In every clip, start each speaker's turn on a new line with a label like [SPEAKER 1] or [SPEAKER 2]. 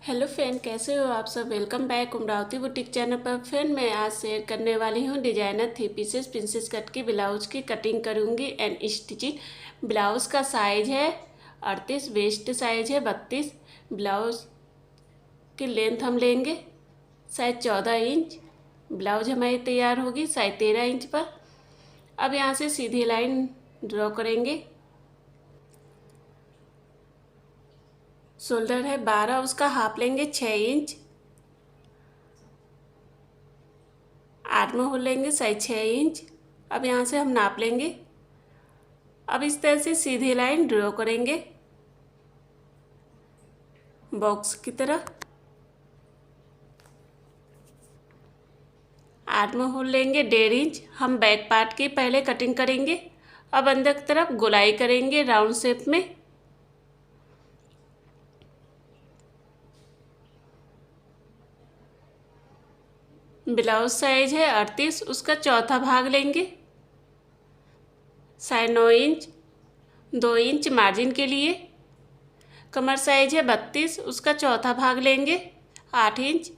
[SPEAKER 1] Hello friend, कैसे हो आप सब। Welcome back Amravati boutique channel पर। फ्रेंड, मैं आज शेयर करने वाली हूँ डिजाइनर 3 पीसेस प्रिंसेस कट की ब्लाउज की कटिंग करूँगी एंड स्टिचिंग। ब्लाउज का साइज है 38, वेस्ट साइज है 32। ब्लाउज की लेंथ हम लेंगे साइज 14 इंच। ब्लाउज हमारी तैयार होगी साइज 13 इंच पर। अब यहाँ से सीधी लाइन ड्रॉ करेंगे। शोल्डर है 12, उसका हाफ लेंगे 6 इंच। आर्म होल लेंगे साइज 6 इंच। अब यहाँ से हम नाप लेंगे। अब इस तरह से सीधी लाइन ड्रॉ करेंगे बॉक्स की तरह। आर्म होल लेंगे 1.5 इंच। हम बैक पार्ट की पहले कटिंग करेंगे। अब अंदर की तरफ गोलाई करेंगे राउंड शेप में। ब्लाउज साइज है 38, उसका चौथा भाग लेंगे साइज 9 इंच। 2 इंच मार्जिन के लिए। कमर साइज है 32, उसका चौथा भाग लेंगे 8 इंच।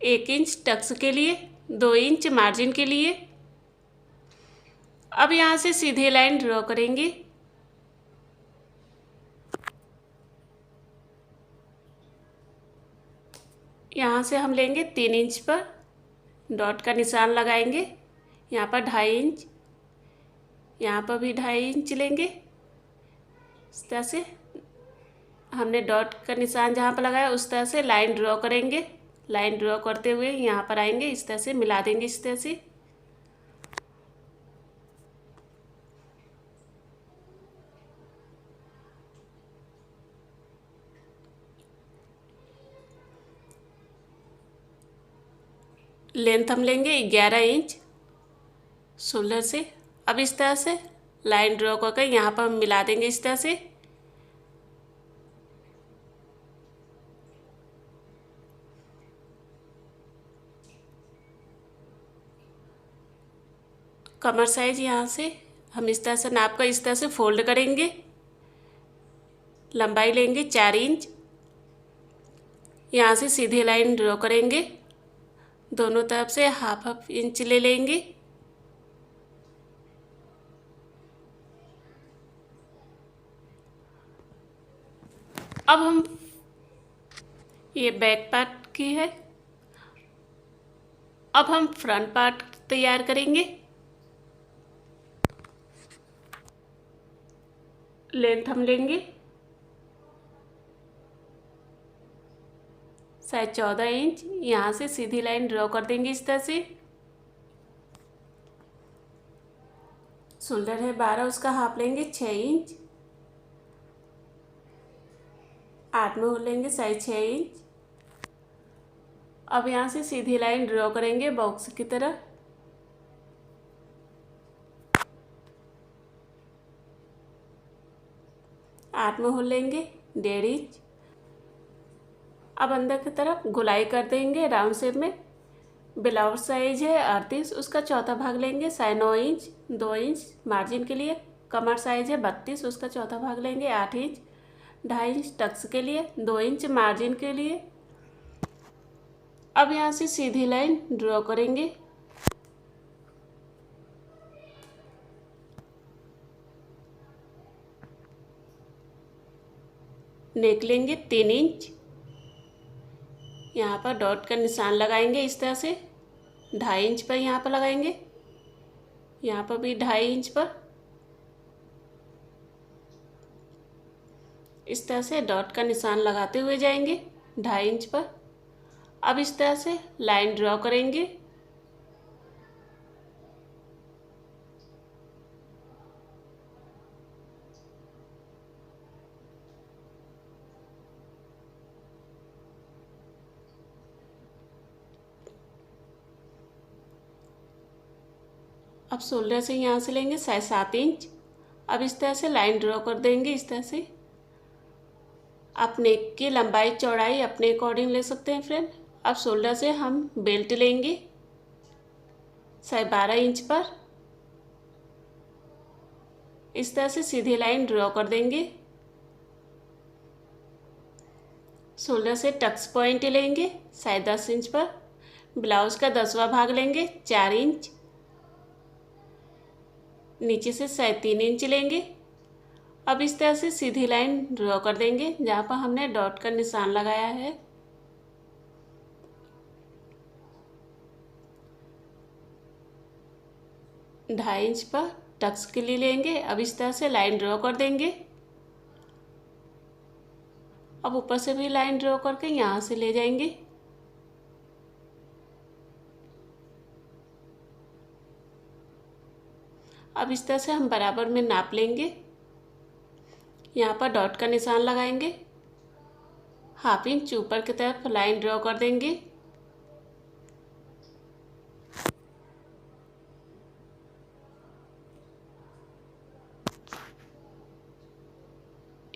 [SPEAKER 1] 1 इंच टक्स के लिए, 2 इंच मार्जिन के लिए। अब यहाँ से सीधी लाइन ड्रॉ करेंगे। यहाँ से हम लेंगे 3 इंच पर डॉट का निशान लगाएंगे। यहाँ पर 2.5 इंच, यहाँ पर भी 2.5 इंच लेंगे। इस तरह से हमने डॉट का निशान जहाँ पर लगाया उस तरह से लाइन ड्रॉ करेंगे। लाइन ड्रॉ करते हुए यहाँ पर आएंगे, इस तरह से मिला देंगे। इस तरह से लेंथ हम लेंगे 11 इंच शोल्डर से। अब इस तरह से लाइन ड्रॉ करके यहाँ पर हम मिला देंगे इस तरह से। कमर साइज यहाँ से हम इस तरह से नाप कर इस तरह से फोल्ड करेंगे। लंबाई लेंगे 4 इंच। यहाँ से सीधी लाइन ड्रॉ करेंगे। दोनों तरफ से हाफ हाफ इंच ले लेंगे। अब हम ये बैक पार्ट की है। अब हम फ्रंट पार्ट तैयार करेंगे। लेंथ हम लेंगे साइज 14 इंच। यहाँ से सीधी लाइन ड्रॉ कर देंगे इस तरह से। शोल्डर है 12, उसका हाफ लेंगे 6 इंच। आर्म होल लेंगे साइज 6 इंच। अब यहाँ से सीधी लाइन ड्रॉ करेंगे बॉक्स की तरह। आर्म होल लेंगे 1.5 इंच। अब अंदर की तरफ गोलाई कर देंगे राउंड शेप में। ब्लाउज साइज है 38, उसका चौथा भाग लेंगे साइज 9 इंच। 2 इंच मार्जिन के लिए। कमर साइज है 32, उसका चौथा भाग लेंगे 8 इंच। 2.5 इंच टक्स के लिए, 2 इंच मार्जिन के लिए। अब यहाँ से सीधी लाइन ड्रॉ करेंगे। नेक लेंगे 3 इंच। यहाँ पर डॉट का निशान लगाएंगे इस तरह से। 2.5 इंच पर यहाँ पर लगाएंगे। यहाँ पर भी 2.5 इंच पर इस तरह से डॉट का निशान लगाते हुए जाएंगे 2.5 इंच पर। अब इस तरह से लाइन ड्रॉ करेंगे। अब शोल्डर से यहाँ से लेंगे साइज 7 इंच। अब इस तरह से लाइन ड्रॉ कर देंगे इस तरह से। आप नेक की लंबाई चौड़ाई अपने अकॉर्डिंग ले सकते हैं फ्रेंड। अब शोल्डर से हम बेल्ट लेंगे साइज 12 इंच पर। इस तरह से सीधी लाइन ड्रॉ कर देंगे। शोल्डर से टक्स पॉइंट लेंगे 10.5 इंच पर। ब्लाउज का 10वां भाग लेंगे 4 इंच। नीचे से 3.5 इंच लेंगे। अब इस तरह से सीधी लाइन ड्रॉ कर देंगे जहाँ पर हमने डॉट का निशान लगाया है। ढाई इंच पर टक्स के लिए लेंगे। अब इस तरह से लाइन ड्रॉ कर देंगे। अब ऊपर से भी लाइन ड्रॉ करके यहाँ से ले जाएंगे। अब इस तरह से हम बराबर में नाप लेंगे। यहाँ पर डॉट का निशान लगाएंगे। 1/2 इंच ऊपर की तरफ लाइन ड्रॉ कर देंगे।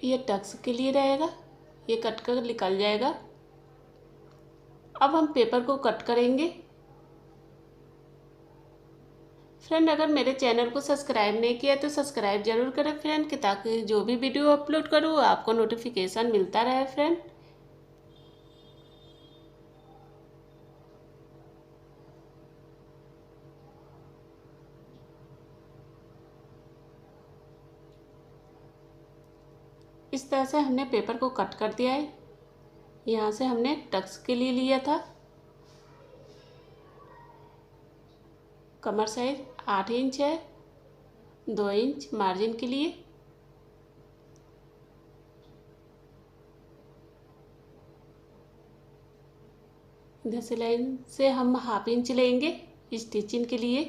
[SPEAKER 1] ये टक्स के लिए रहेगा, ये कट कर निकल जाएगा। अब हम पेपर को कट करेंगे। फ्रेंड, अगर मेरे चैनल को सब्सक्राइब नहीं किया तो सब्सक्राइब जरूर करें फ्रेंड, कि ताकि जो भी वीडियो अपलोड करूँ आपको नोटिफिकेशन मिलता रहे फ्रेंड। इस तरह से हमने पेपर को कट कर दिया है। यहाँ से हमने टक्स के लिए लिया था। कमर साइज 8 इंच है, 2 इंच मार्जिन के लिए। इधर से लाइन से हम 1/2 इंच लेंगे स्टिचिंग के लिए।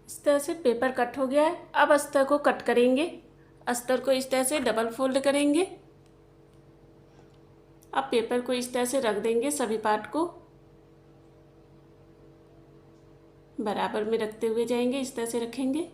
[SPEAKER 1] इस तरह से पेपर कट हो गया है। अब अस्तर को कट करेंगे। अस्तर को इस तरह से डबल फोल्ड करेंगे। अब पेपर को इस तरह से रख देंगे, सभी पार्ट को बराबर में रखते हुए जाएंगे। इस तरह से रखेंगे।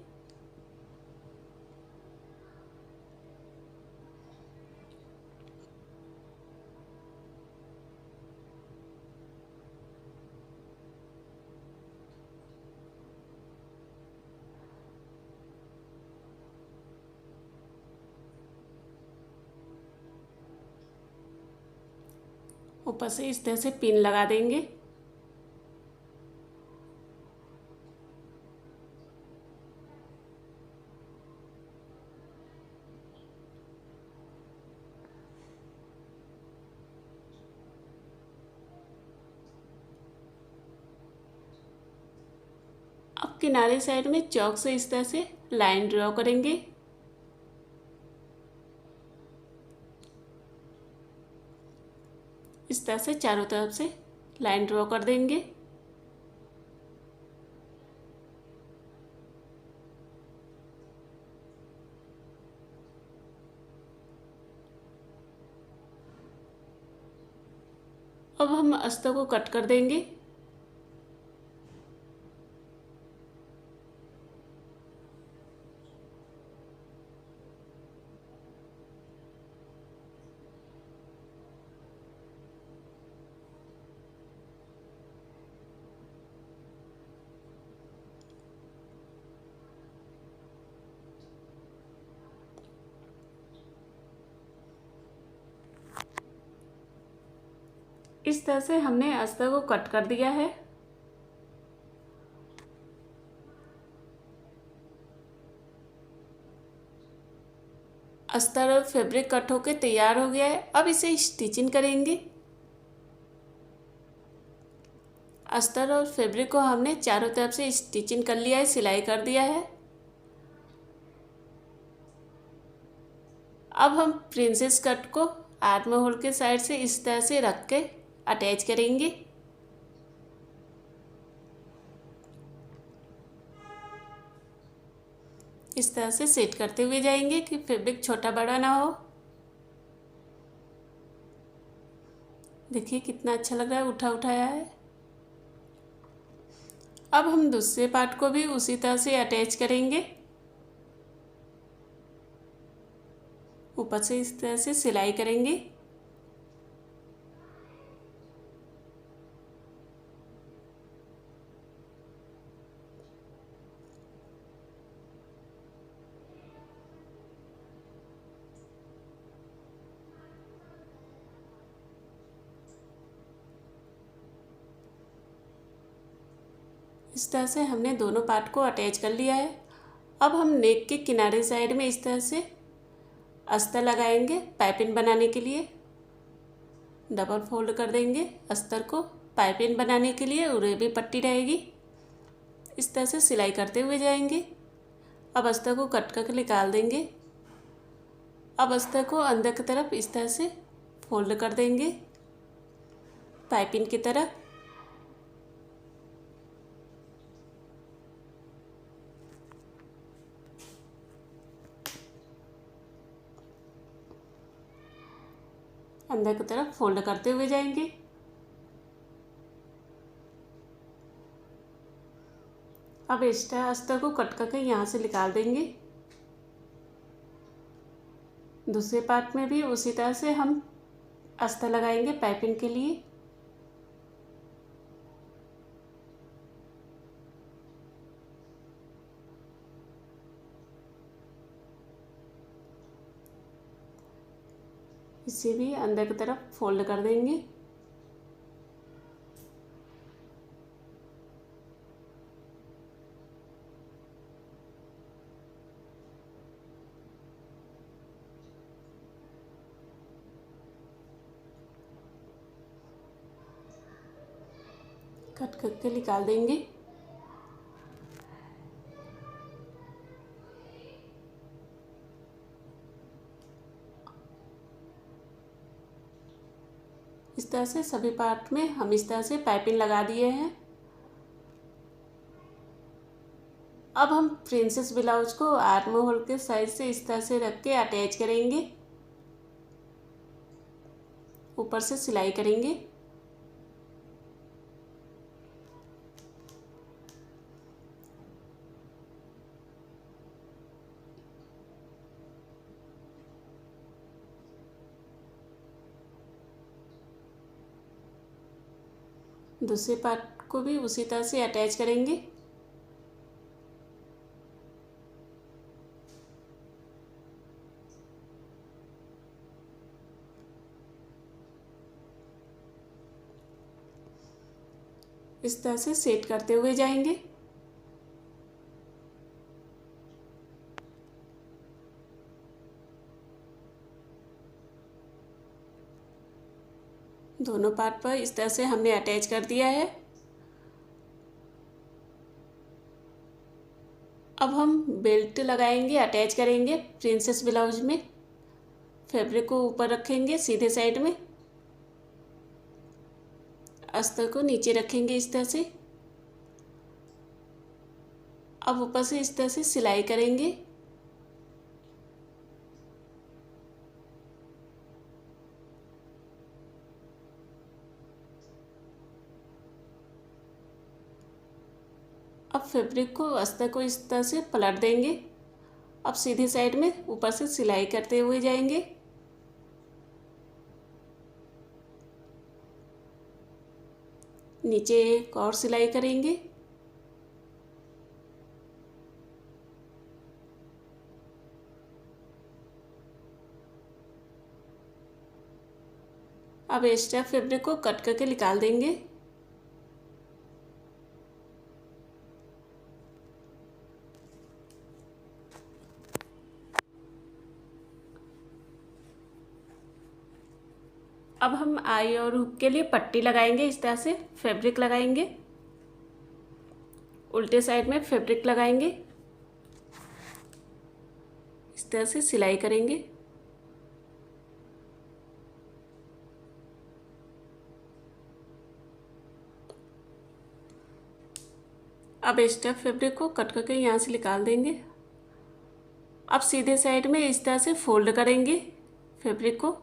[SPEAKER 1] ऊपर से इस तरह से पिन लगा देंगे। अब किनारे साइड में चौक से इस तरह से लाइन ड्रॉ करेंगे। इस तरह से चारों तरफ से लाइन ड्रॉ कर देंगे। अब हम अस्तर को कट कर देंगे। इस तरह से हमने अस्तर को कट कर दिया है। अस्तर और फैब्रिक कट होके तैयार हो गया है। अब इसे स्टिचिंग करेंगे। अस्तर और फैब्रिक को हमने चारों तरफ से स्टिचिंग कर लिया है, सिलाई कर दिया है। अब हम प्रिंसेस कट को आर्म होल के साइड से इस तरह से रख के अटैच करेंगे। इस तरह से सेट करते हुए जाएंगे कि फैब्रिक छोटा बड़ा ना हो। देखिए कितना अच्छा लग रहा है, उठा उठाया है। अब हम दूसरे पार्ट को भी उसी तरह से अटैच करेंगे। ऊपर से इस तरह से सिलाई करेंगे। इस तरह से हमने दोनों पार्ट को अटैच कर लिया है। अब हम नेक के किनारे साइड में इस तरह से अस्तर लगाएंगे पाइपिंग बनाने के लिए। डबल फोल्ड कर देंगे अस्तर को पाइपिंग बनाने के लिए, और ये भी पट्टी रहेगी। इस तरह से सिलाई करते हुए जाएंगे। अब अस्तर को कट करके निकाल देंगे। अब अस्तर को अंदर की तरफ इस तरह से फोल्ड कर देंगे पाइपिंग की तरह। अंदर की तरफ फोल्ड करते हुए जाएंगे। अब एक्स्ट्रा अस्तर को कट करके यहाँ से निकाल देंगे। दूसरे पार्ट में भी उसी तरह से हम अस्तर लगाएंगे पाइपिंग के लिए। इसे भी अंदर की तरफ फोल्ड कर देंगे। कट करके निकाल देंगे। इस तरह से सभी पार्ट में हम इस तरह से पाइपिंग लगा दिए हैं। अब हम प्रिंसेस ब्लाउज को आर्म होल के साइड से इस तरह से रख के अटैच करेंगे। ऊपर से सिलाई करेंगे। दूसरे पार्ट को भी उसी तरह से अटैच करेंगे। इस तरह से सेट करते हुए जाएंगे। दोनों पार्ट पर इस तरह से हमने अटैच कर दिया है। अब हम बेल्ट लगाएंगे, अटैच करेंगे प्रिंसेस ब्लाउज में। फैब्रिक को ऊपर रखेंगे सीधे साइड में, अस्तर को नीचे रखेंगे इस तरह से। अब ऊपर से इस तरह से सिलाई करेंगे। अब फैब्रिक को अस्तर को इस तरह से पलट देंगे। अब सीधी साइड में ऊपर से सिलाई करते हुए जाएंगे। नीचे एक और सिलाई करेंगे। अब एक्स्ट्रा फैब्रिक को कट करके निकाल देंगे। अब हम आई और हुक के लिए पट्टी लगाएंगे। इस तरह से फैब्रिक लगाएंगे, उल्टे साइड में फैब्रिक लगाएंगे, इस तरह से सिलाई करेंगे। अब एक्स्ट्रा फैब्रिक को कट करके यहाँ से निकाल देंगे। अब सीधे साइड में इस तरह से फोल्ड करेंगे फैब्रिक को।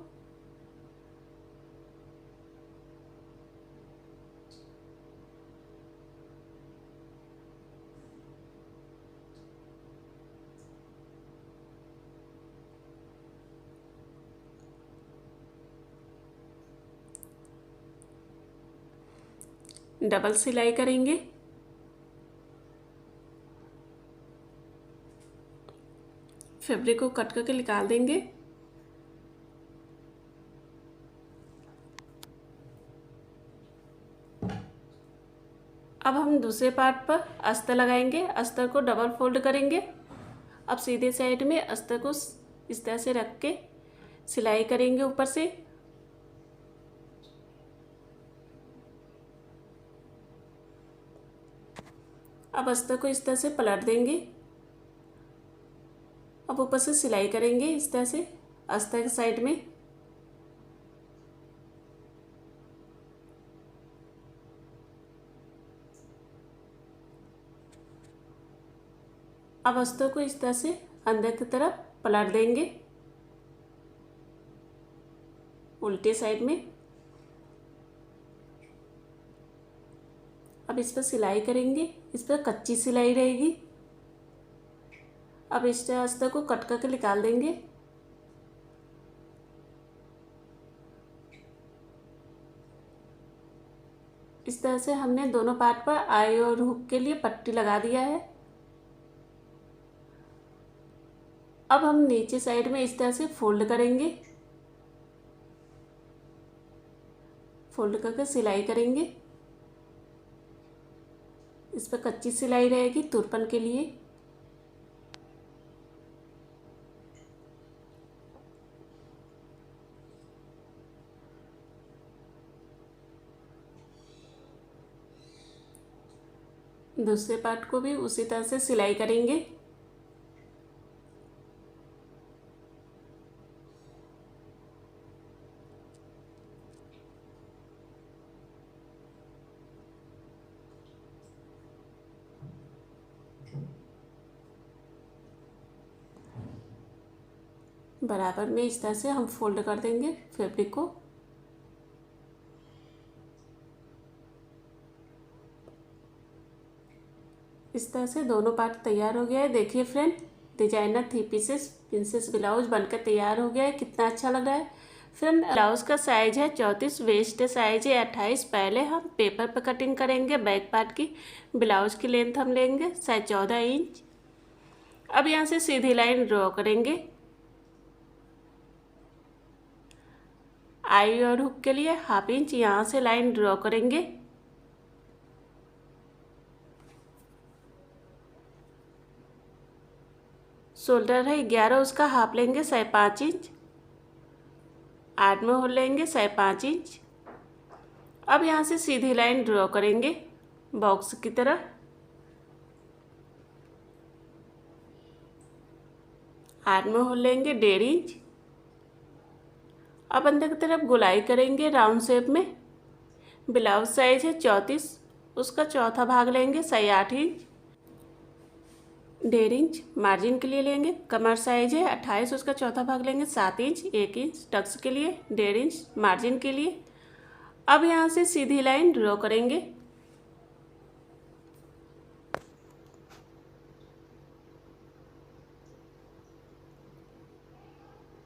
[SPEAKER 1] डबल सिलाई करेंगे। फैब्रिक को कट करके निकाल देंगे। अब हम दूसरे पार्ट पर अस्तर लगाएंगे। अस्तर को डबल फोल्ड करेंगे। अब सीधे साइड में अस्तर को इस तरह से रख के सिलाई करेंगे ऊपर से। अब अस्तर को इस तरह से पलट देंगे। अब ऊपर से सिलाई करेंगे इस तरह से अस्तर के साइड में। अब अस्तर को इस तरह से अंदर की तरफ पलट देंगे उल्टे साइड में। अब इस पर सिलाई करेंगे। इस पर कच्ची सिलाई रहेगी। अब इस अस्तर को कट करके निकाल देंगे। इस तरह से हमने दोनों पार्ट पर आई और हुक के लिए पट्टी लगा दिया है। अब हम नीचे साइड में इस तरह से फोल्ड करेंगे। फोल्ड करके सिलाई करेंगे। इस पर कच्ची सिलाई रहेगी तुरपन के लिए। दूसरे पार्ट को भी उसी तरह से सिलाई करेंगे। बराबर में इस तरह से हम फोल्ड कर देंगे फैब्रिक को। इस तरह से दोनों पार्ट तैयार हो गया है। देखिए friend, designer 3 pieces princess blouse बनकर तैयार हो गया है। कितना अच्छा लग रहा है फ्रेंड। ब्लाउज का साइज है 34, वेस्ट साइज है 28। पहले हम पेपर पर कटिंग करेंगे बैक पार्ट की। ब्लाउज की लेंथ हम लेंगे 14 इंच। अब यहाँ से सीधी लाइन ड्रॉ करेंगे। आई और हुक के लिए ½ इंच यहाँ से लाइन ड्रॉ करेंगे। शोल्डर है 11, उसका हाफ लेंगे 5.5 इंच। आर्म में होल लेंगे 5.5 इंच। अब यहाँ से सीधी लाइन ड्रॉ करेंगे बॉक्स की तरह। आर्म में होल लेंगे 1.5 इंच। अब अंदर की तरफ गोलाई करेंगे राउंड शेप में। ब्लाउज साइज है 34, उसका चौथा भाग लेंगे 8 इंच। 1.5 इंच मार्जिन के लिए लेंगे। कमर साइज है 28, उसका चौथा भाग लेंगे 7 इंच। 1 इंच टक्स के लिए, 1.5 इंच मार्जिन के लिए। अब यहाँ से सीधी लाइन ड्रॉ करेंगे।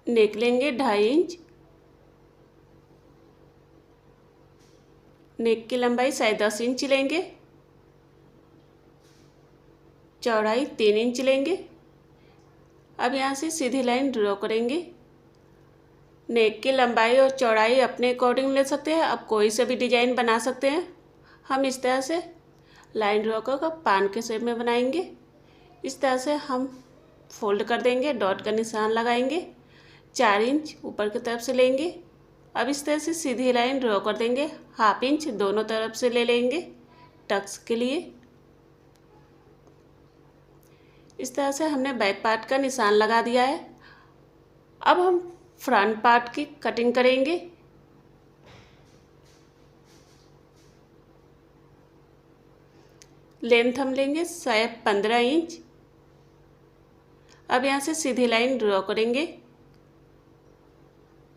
[SPEAKER 1] नेक लेंगे 2.5 इंच। नेक की लंबाई 10.5 इंच लेंगे। चौड़ाई 3 इंच लेंगे। अब यहाँ से सीधी लाइन ड्रॉ करेंगे। नेक की लंबाई और चौड़ाई अपने अकॉर्डिंग ले सकते हैं। आप कोई से भी डिजाइन बना सकते हैं। हम इस तरह से लाइन ड्रॉ कर पान के शेप में बनाएंगे। इस तरह से हम फोल्ड कर देंगे, डॉट का निशान लगाएंगे। 4 इंच ऊपर की तरफ से लेंगे। अब इस तरह से सीधी लाइन ड्रॉ कर देंगे। ½ इंच दोनों तरफ से ले लेंगे टक्स के लिए। इस तरह से हमने बैक पार्ट का निशान लगा दिया है। अब हम फ्रंट पार्ट की कटिंग करेंगे। लेंथ हम लेंगे 15 इंच। अब यहाँ से सीधी लाइन ड्रॉ करेंगे।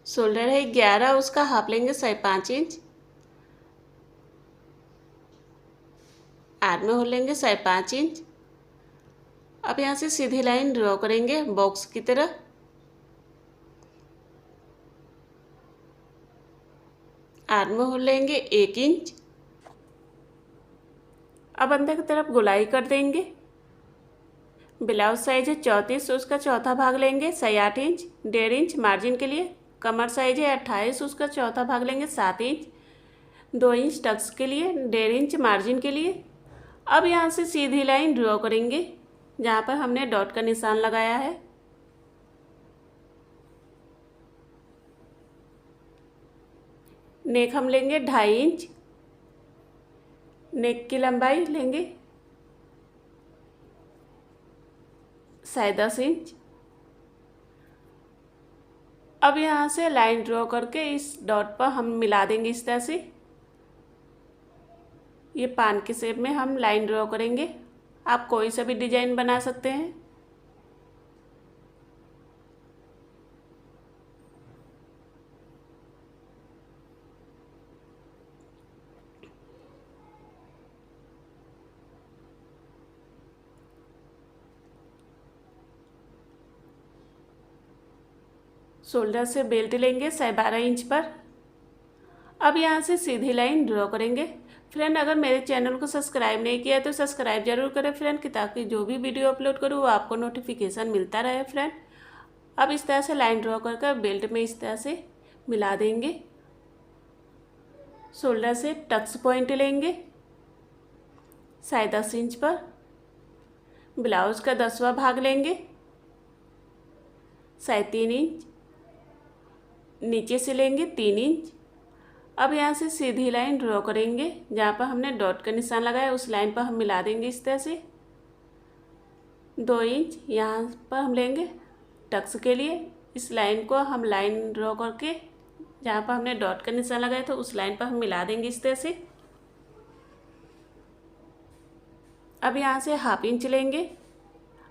[SPEAKER 1] शोल्डर है 11, उसका हाफ लेंगे 5.5 इंच। आर्म में होल लेंगे 5.5 इंच। अब यहाँ से सीधी लाइन ड्रॉ करेंगे बॉक्स की तरह। आर्म में होल लेंगे 1 इंच। अब अंदर की तरफ गोलाई कर देंगे। ब्लाउज साइज है 34, उसका चौथा भाग लेंगे 8 इंच। 1.5 इंच मार्जिन के लिए। कमर साइज है 28, उसका चौथा भाग लेंगे 7 इंच। 2 इंच टक्स के लिए, 1.5 इंच मार्जिन के लिए। अब यहाँ से सीधी लाइन ड्रॉ करेंगे जहाँ पर हमने डॉट का निशान लगाया है। नेक हम लेंगे 2.5 इंच, नेक की लंबाई लेंगे 10.5 इंच। अब यहाँ से लाइन ड्रॉ करके इस डॉट पर हम मिला देंगे इस तरह से। ये पान के शेप में हम लाइन ड्रॉ करेंगे। आप कोई सा भी डिजाइन बना सकते हैं। शोल्डर से बेल्ट लेंगे 12.5 इंच पर। अब यहाँ से सीधी लाइन ड्रॉ करेंगे। फ्रेंड, अगर मेरे चैनल को सब्सक्राइब नहीं किया तो सब्सक्राइब जरूर करें फ्रेंड, कि ताकि जो भी वीडियो अपलोड करूँ वो आपको नोटिफिकेशन मिलता रहे फ्रेंड। अब इस तरह से लाइन ड्रॉ करके बेल्ट में इस तरह से मिला देंगे। शोल्डर से टक्स पॉइंट लेंगे 10.5 इंच पर। ब्लाउज का 10वां भाग लेंगे 3.5 इंच, नीचे से लेंगे 3 इंच। अब यहाँ से सीधी लाइन ड्रॉ करेंगे जहाँ पर हमने डॉट का निशान लगाया, उस लाइन पर हम मिला देंगे इस तरह से 2 इंच। यहाँ पर हम लेंगे टक्स के लिए। इस लाइन को हम लाइन ड्रॉ करके जहाँ पर हमने डॉट का निशान लगाया था उस लाइन पर हम मिला देंगे इस तरह से। अब यहाँ से 1/2 इंच लेंगे।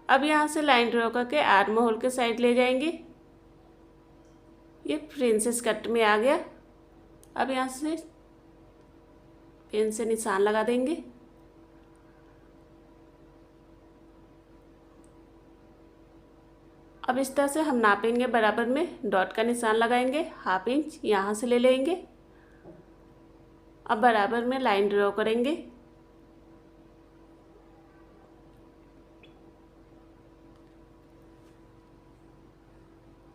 [SPEAKER 1] अब यहाँ से लाइन ड्रॉ करके आर्म होल के साइड ले जाएंगे। ये प्रिंसेस कट में आ गया। अब यहाँ से पेन से निशान लगा देंगे। अब इस तरह से हम नापेंगे, बराबर में डॉट का निशान लगाएंगे 1/2 इंच यहाँ से ले लेंगे। अब बराबर में लाइन ड्रॉ करेंगे।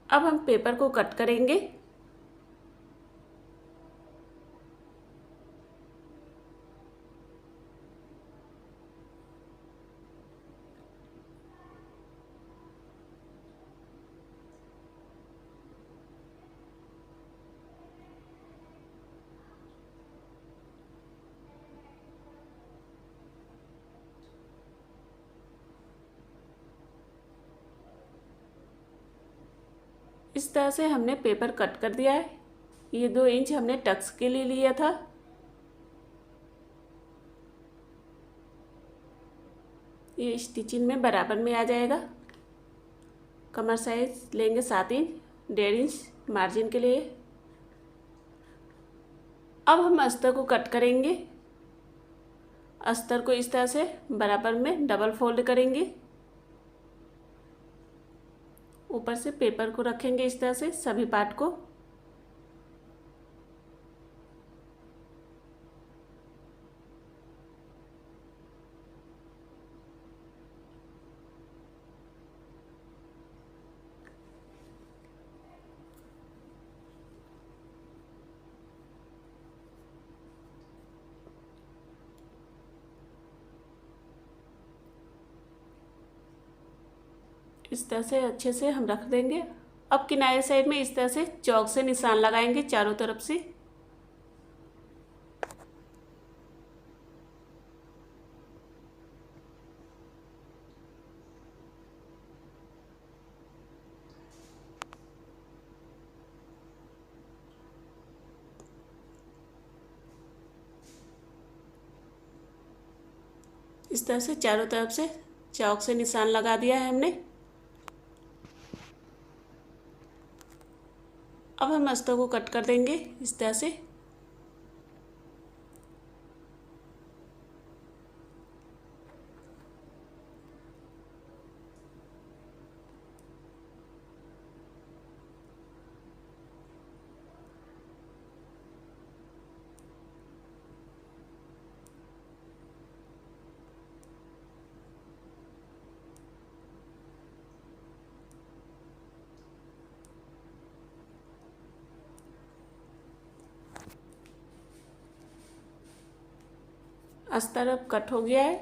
[SPEAKER 1] अब हम पेपर को कट करेंगे। इस तरह से हमने पेपर कट कर दिया है। ये 2 इंच हमने टक्स के लिए लिया था। ये स्टिचिंग में बराबर में आ जाएगा। कमर साइज लेंगे 7 इंच, 1.5 इंच मार्जिन के लिए। अब हम अस्तर को कट करेंगे। अस्तर को इस तरह से बराबर में डबल फोल्ड करेंगे। ऊपर से पेपर को रखेंगे इस तरह से सभी पार्ट को। इस तरह से अच्छे से हम रख देंगे। अब किनारे साइड में इस तरह से चौक से निशान लगाएंगे चारों तरफ से। इस तरह से चारों तरफ से चौक से निशान लगा दिया है हमने। अब हम अस्तर को कट कर देंगे इस तरह से। अस्तर अब कट हो गया है।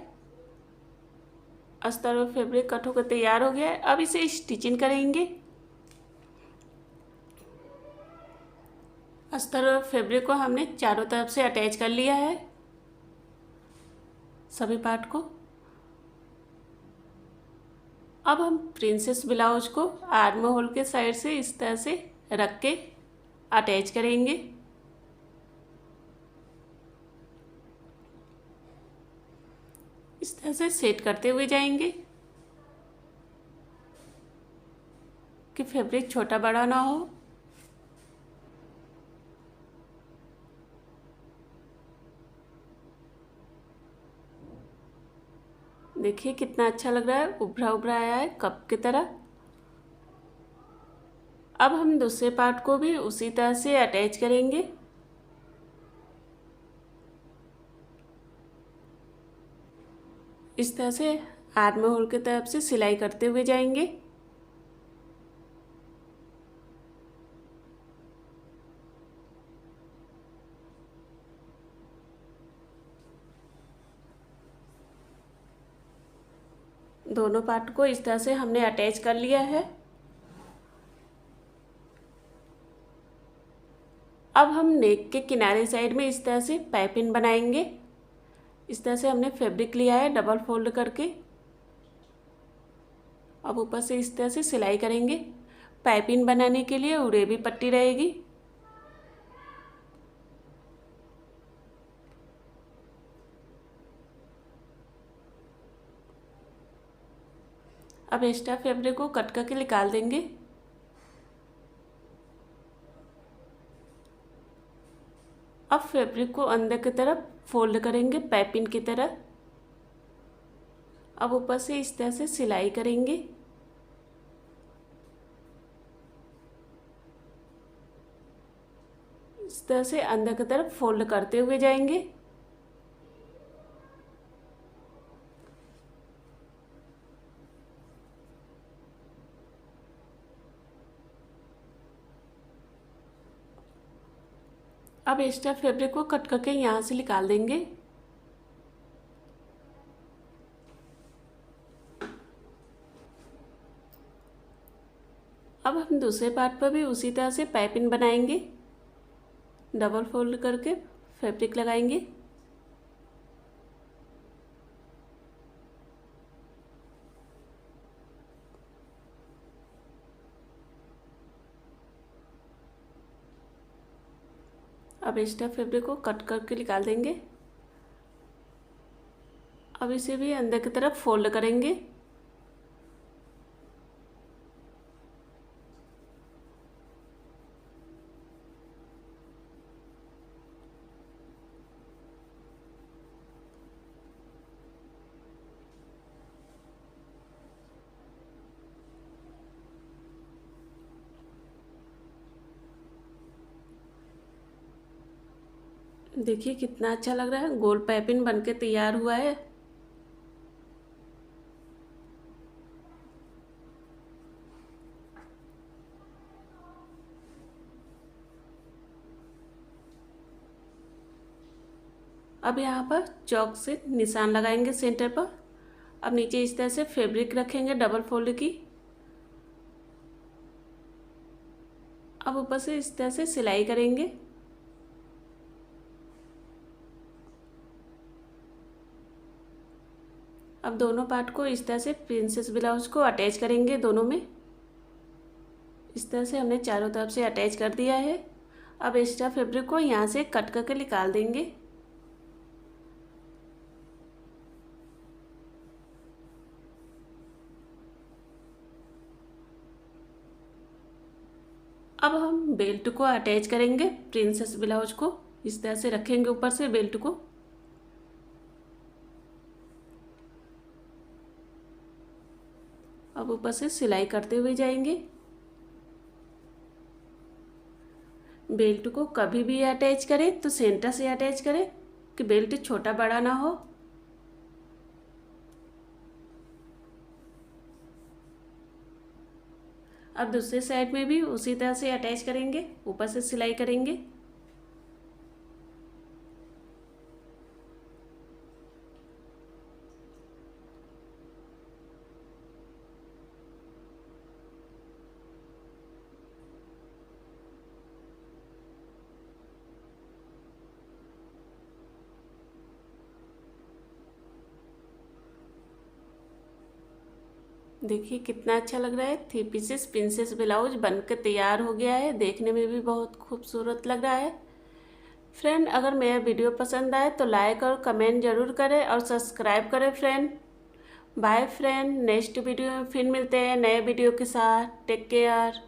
[SPEAKER 1] अस्तर और फैब्रिक कट होकर तैयार हो गया है। अब इसे स्टिचिंग करेंगे। अस्तर और फैब्रिक को हमने चारों तरफ से अटैच कर लिया है, सभी पार्ट को। अब हम प्रिंसेस ब्लाउज को आर्म होल के साइड से इस तरह से रख के अटैच करेंगे। इस तरह से सेट करते हुए जाएंगे कि फैब्रिक छोटा बड़ा ना हो। देखिए कितना अच्छा लग रहा है, उभरा उभरा आया है कप की तरह। अब हम दूसरे पार्ट को भी उसी तरह से अटैच करेंगे। इस तरह से आर्म होल की तरफ से सिलाई करते हुए जाएंगे। दोनों पार्ट को इस तरह से हमने अटैच कर लिया है। अब हम नेक के किनारे साइड में इस तरह से पाइपिंग बनाएंगे। इस तरह से हमने फैब्रिक लिया है डबल फोल्ड करके। अब ऊपर से इस तरह से सिलाई करेंगे। पाइपिंग बनाने के लिए उड़ेबी पट्टी रहेगी। अब एक्स्ट्रा फैब्रिक को कट करके निकाल देंगे। अब फैब्रिक को अंदर की तरफ फोल्ड करेंगे पाइपिंग की तरह। अब ऊपर से इस तरह से सिलाई करेंगे। इस तरह से अंदर की तरफ फोल्ड करते हुए जाएंगे। अब एक्स्ट्रा फैब्रिक को कट करके यहाँ से निकाल देंगे। अब हम दूसरे पार्ट पर भी उसी तरह से पाइपिंग बनाएंगे। डबल फोल्ड करके फैब्रिक लगाएंगे। अब एक्स्ट्रा फैब्रिक को कट करके निकाल देंगे। अब इसे भी अंदर की तरफ फोल्ड करेंगे। देखिए कितना अच्छा लग रहा है, गोल पाइपिंग बनके तैयार हुआ है। अब यहाँ पर चौक से निशान लगाएंगे सेंटर पर। अब नीचे इस तरह से फैब्रिक रखेंगे डबल फोल्ड की। अब ऊपर से इस तरह से सिलाई करेंगे। अब दोनों पार्ट को इस तरह से प्रिंसेस ब्लाउज को अटैच करेंगे दोनों में। इस तरह से हमने चारों तरफ से अटैच कर दिया है। अब एक्स्ट्रा फैब्रिक को यहाँ से कट करके निकाल देंगे। अब हम बेल्ट को अटैच करेंगे प्रिंसेस ब्लाउज को। इस तरह से रखेंगे ऊपर से बेल्ट को। अब ऊपर से सिलाई करते हुए जाएंगे। बेल्ट को कभी भी अटैच करें तो सेंटर से अटैच करें कि बेल्ट छोटा बड़ा ना हो। अब दूसरे साइड में भी उसी तरह से अटैच करेंगे, ऊपर से सिलाई करेंगे। देखिए कितना अच्छा लग रहा है। 3 पीसेस प्रिंसेस ब्लाउज बनकर तैयार हो गया है। देखने में भी बहुत खूबसूरत लग रहा है। फ्रेंड, अगर मेरा वीडियो पसंद आए तो लाइक और कमेंट ज़रूर करें और सब्सक्राइब करें friend. Bye friend, next video में फिर मिलते हैं नए वीडियो के साथ। Take care.